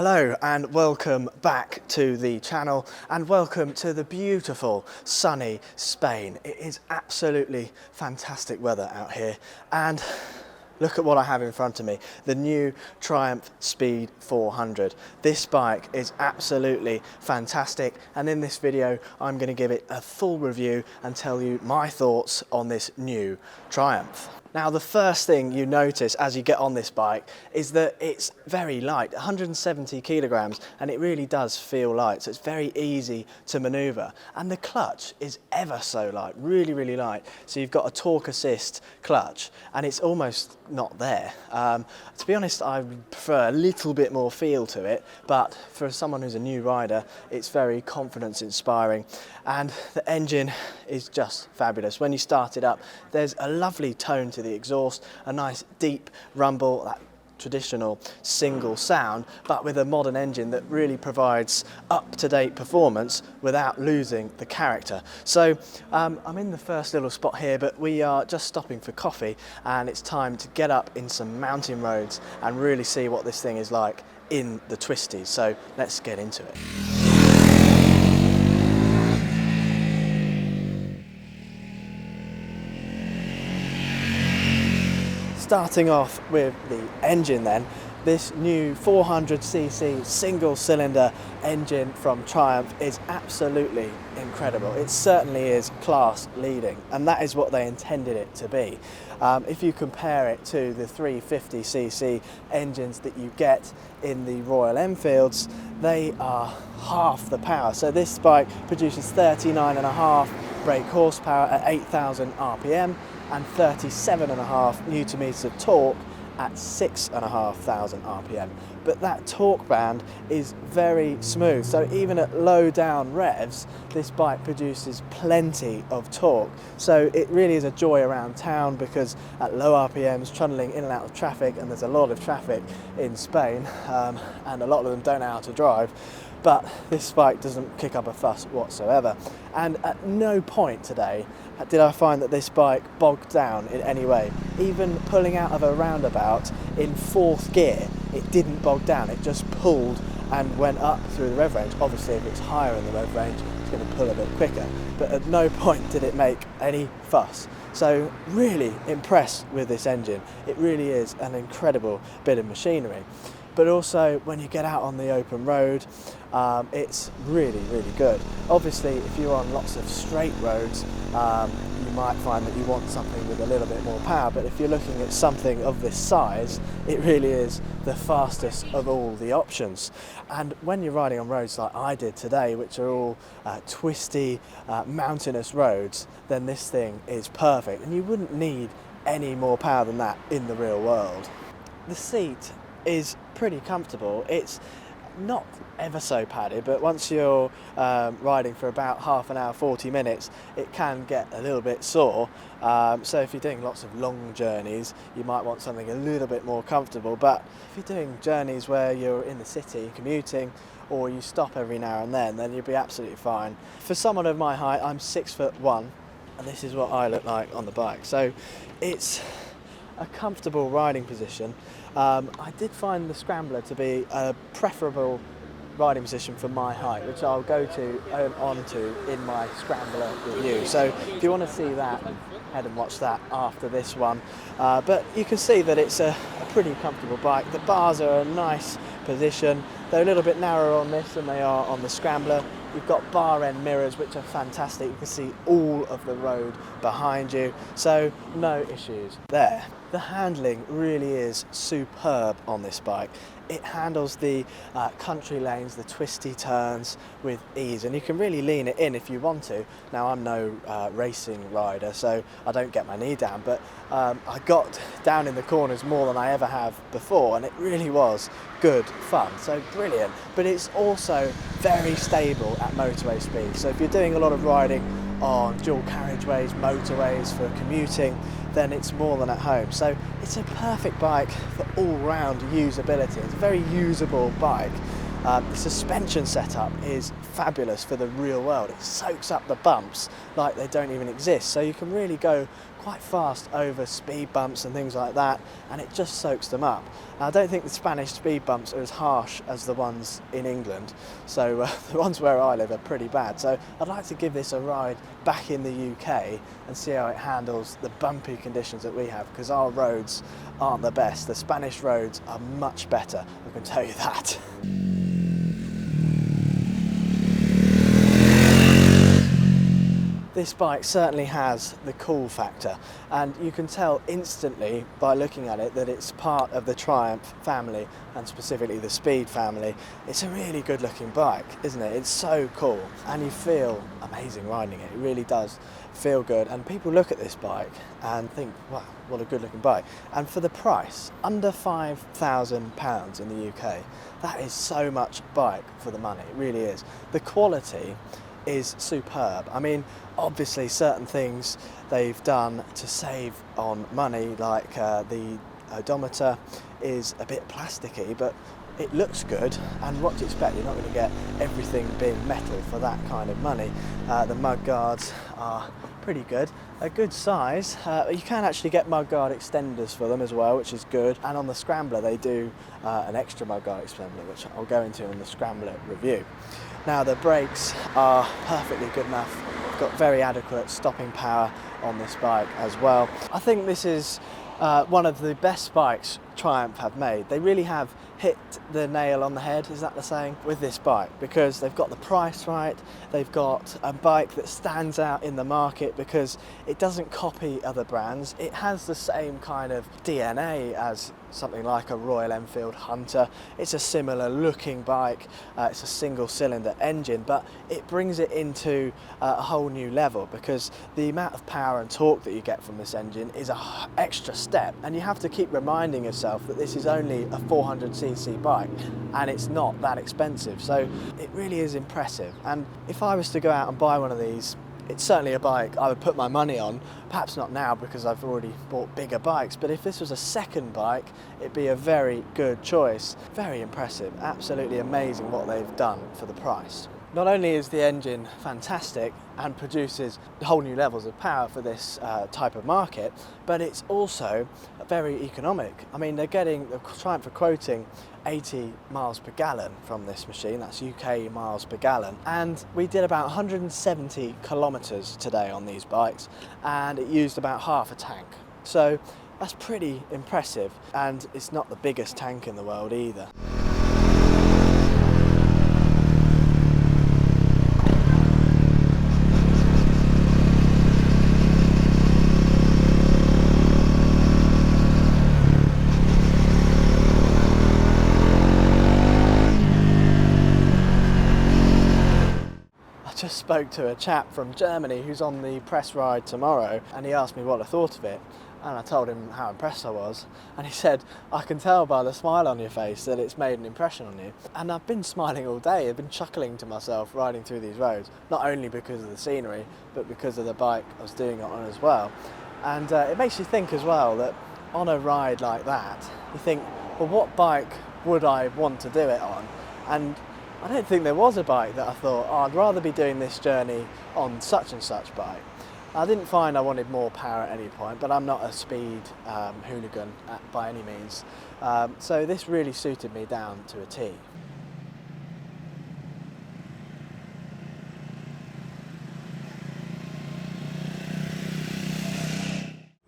Hello and welcome back to the channel and welcome to the beautiful sunny Spain. It is absolutely fantastic weather out here and look at what I have in front of me, the new Triumph Speed 400. This bike is absolutely fantastic and in this video I'm going to give it a full review and tell you my thoughts on this new Triumph. Now the first thing you notice as you get on this bike is that it's very light, 170 kilograms, and it really does feel light, so it's very easy to maneuver. And the clutch is ever so light, really light. So you've got a torque assist clutch and it's almost not there. To be honest, I prefer a little bit more feel to it, but for someone who's a new rider, it's very confidence inspiring. And the engine is just fabulous. When you start it up, there's a lovely tone to the exhaust, a nice deep rumble, that traditional single sound, but with a modern engine that really provides up-to-date performance without losing the character. So I'm in the first little spot here, but we are just stopping for coffee and it's time to get up in some mountain roads and really see what this thing is like in the twisties. So let's get into it. Starting off with the engine then, this new 400cc single cylinder engine from Triumph is absolutely incredible. It certainly is class leading and that is what they intended it to be. If you compare it to the 350cc engines that you get in the Royal Enfields, they are half the power. So this bike produces 39.5 brake horsepower at 8,000 RPM and 37.5 newton meters of torque at 6,500 RPM. But that torque band is very smooth, so even at low down revs, this bike produces plenty of torque. So it really is a joy around town because at low RPMs, trundling in and out of traffic, and there's a lot of traffic in Spain, and a lot of them don't know how to drive, but this bike doesn't kick up a fuss whatsoever. And at no point today did I find that this bike bogged down in any way. Even pulling out of a roundabout in 4th gear, it didn't bog down, it just pulled and went up through the rev range. Obviously if it's higher in the rev range, it's going to pull a bit quicker, but at no point did it make any fuss. So really impressed with this engine. It really is an incredible bit of machinery. But also when you get out on the open road, it's really good. Obviously if you're on lots of straight roads, you might find that you want something with a little bit more power, but if you're looking at something of this size, it really is the fastest of all the options. And when you're riding on roads like I did today, which are all twisty, mountainous roads, then this thing is perfect and you wouldn't need any more power than that in the real world. The seat is pretty comfortable. It's not ever so padded, but once you're riding for about half an hour, 40 minutes, it can get a little bit sore. So if you're doing lots of long journeys, you might want something a little bit more comfortable. But if you're doing journeys where you're in the city commuting, or you stop every now and then you'll be absolutely fine. For someone of my height, I'm 6'1", and this is what I look like on the bike. So it's a comfortable riding position. I did find the Scrambler to be a preferable riding position for my height, which I'll go onto in my Scrambler review. So if you want to see that, head and watch that after this one. But you can see that it's a pretty comfortable bike. The bars are a nice position. They're a little bit narrower on this than they are on the Scrambler. You've got bar end mirrors which are fantastic. You can see all of the road behind you, so no issues there. The handling really is superb on this bike. It handles the country lanes, the twisty turns with ease, and you can really lean it in if you want to. Now I'm no racing rider, so I don't get my knee down, but I got down in the corners more than I ever have before, and it really was good fun, so brilliant. But it's also very stable at motorway speed, so if you're doing a lot of riding on dual carriageways, motorways for commuting, then it's more than at home. So it's a perfect bike for all-round usability. It's a very usable bike. The suspension setup is fabulous for the real world. It soaks up the bumps like they don't even exist, so you can really go quite fast over speed bumps and things like that, and it just soaks them up. Now, I don't think the Spanish speed bumps are as harsh as the ones in England, so the ones where I live are pretty bad. So I'd like to give this a ride back in the UK and see how it handles the bumpy conditions that we have, because our roads aren't the best. The Spanish roads are much better, I can tell you that. This bike certainly has the cool factor, and you can tell instantly by looking at it that it's part of the Triumph family, and specifically the Speed family. It's a really good looking bike, isn't it? It's so cool, and you feel amazing riding it. It really does feel good, and people look at this bike and think, wow, what a good looking bike. And for the price, under £5,000 in the UK, that is so much bike for the money. It really is. The quality is superb. I mean, obviously certain things they've done to save on money, like the odometer is a bit plasticky, but it looks good, and what do you expect? You're not going to get everything being metal for that kind of money. The mud guards are pretty good, a good size. You can actually get mudguard extenders for them as well, which is good, and on the Scrambler they do an extra mudguard extender, which I'll go into in the Scrambler review. Now, the brakes are perfectly good enough. Got very adequate stopping power on this bike as well. I think this is one of the best bikes Triumph have made. They really have hit the nail on the head, is that the saying, with this bike, because they've got the price right. They've got a bike that stands out in the market because it doesn't copy other brands. It has the same kind of DNA as something like a Royal Enfield Hunter. It's a similar looking bike. It's a single cylinder engine, but it brings it into a whole new level, because the amount of power and torque that you get from this engine is an extra step, and you have to keep reminding yourself that this is only a 400cc bike and it's not that expensive. So it really is impressive, and if I was to go out and buy one of these, it's certainly a bike I would put my money on. Perhaps not now because I've already bought bigger bikes, but if this was a second bike, it'd be a very good choice. Very impressive, absolutely amazing what they've done for the price. Not only is the engine fantastic and produces whole new levels of power for this type of market, but it's also very economic. I mean, they're getting, the Triumph are quoting 80 miles per gallon from this machine. That's UK miles per gallon. And we did about 170 kilometres today on these bikes, and it used about half a tank. So that's pretty impressive, and it's not the biggest tank in the world either. Just spoke to a chap from Germany who's on the press ride tomorrow, and he asked me what I thought of it, and I told him how impressed I was, and he said, I can tell by the smile on your face that it's made an impression on you. And I've been smiling all day. I've been chuckling to myself riding through these roads, not only because of the scenery but because of the bike I was doing it on as well. And it makes you think as well that on a ride like that, you think, well, what bike would I want to do it on? And I don't think there was a bike that I thought, oh, I'd rather be doing this journey on such and such bike. I didn't find I wanted more power at any point, but I'm not a speed hooligan by any means. So this really suited me down to a T.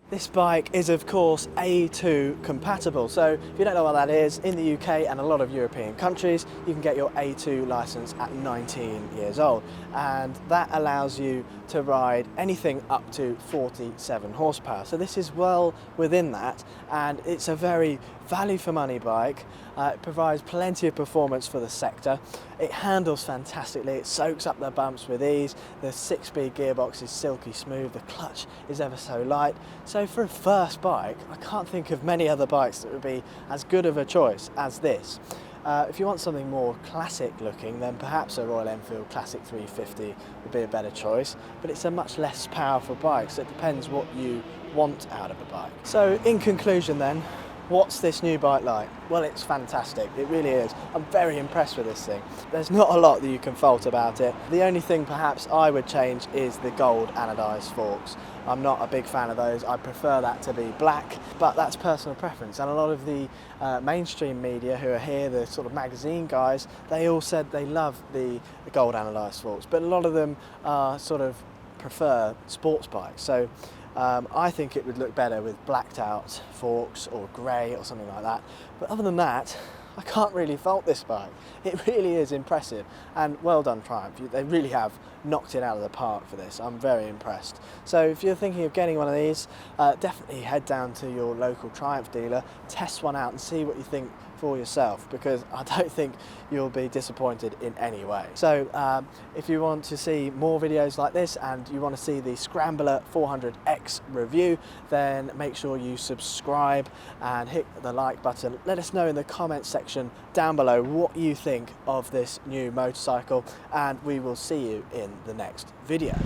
This bike is of course A2 compatible, so if you don't know what that is, in the UK and a lot of European countries you can get your A2 licence at 19 years old, and that allows you to ride anything up to 47 horsepower. So this is well within that, and it's a very value for money bike. It provides plenty of performance for the sector. It handles fantastically, it soaks up the bumps with ease, the 6-speed gearbox is silky smooth, the clutch is ever so light. So for a first bike, I can't think of many other bikes that would be as good of a choice as this. If you want something more classic looking, then perhaps a Royal Enfield Classic 350 would be a better choice, but it's a much less powerful bike, so it depends what you want out of a bike. So in conclusion then, What's this new bike like? Well, it's fantastic, it really is. I'm very impressed with this thing. There's not a lot that you can fault about it. The only thing perhaps I would change is the gold anodised forks. I'm not a big fan of those, I prefer that to be black, but that's personal preference. And a lot of the mainstream media who are here, the sort of magazine guys, they all said they love the gold anodised forks, but a lot of them sort of prefer sports bikes. So I think it would look better with blacked out forks or grey or something like that. But other than that, I can't really fault this bike. It really is impressive, and well done Triumph. They really have knocked it out of the park for this. I'm very impressed. So if you're thinking of getting one of these, definitely head down to your local Triumph dealer, test one out and see what you think for yourself, because I don't think you'll be disappointed in any way. So if you want to see more videos like this and you want to see the Scrambler 400X review, then make sure you subscribe and hit the like button. Let us know in the comments section down below what you think of this new motorcycle, and we will see you in the next video.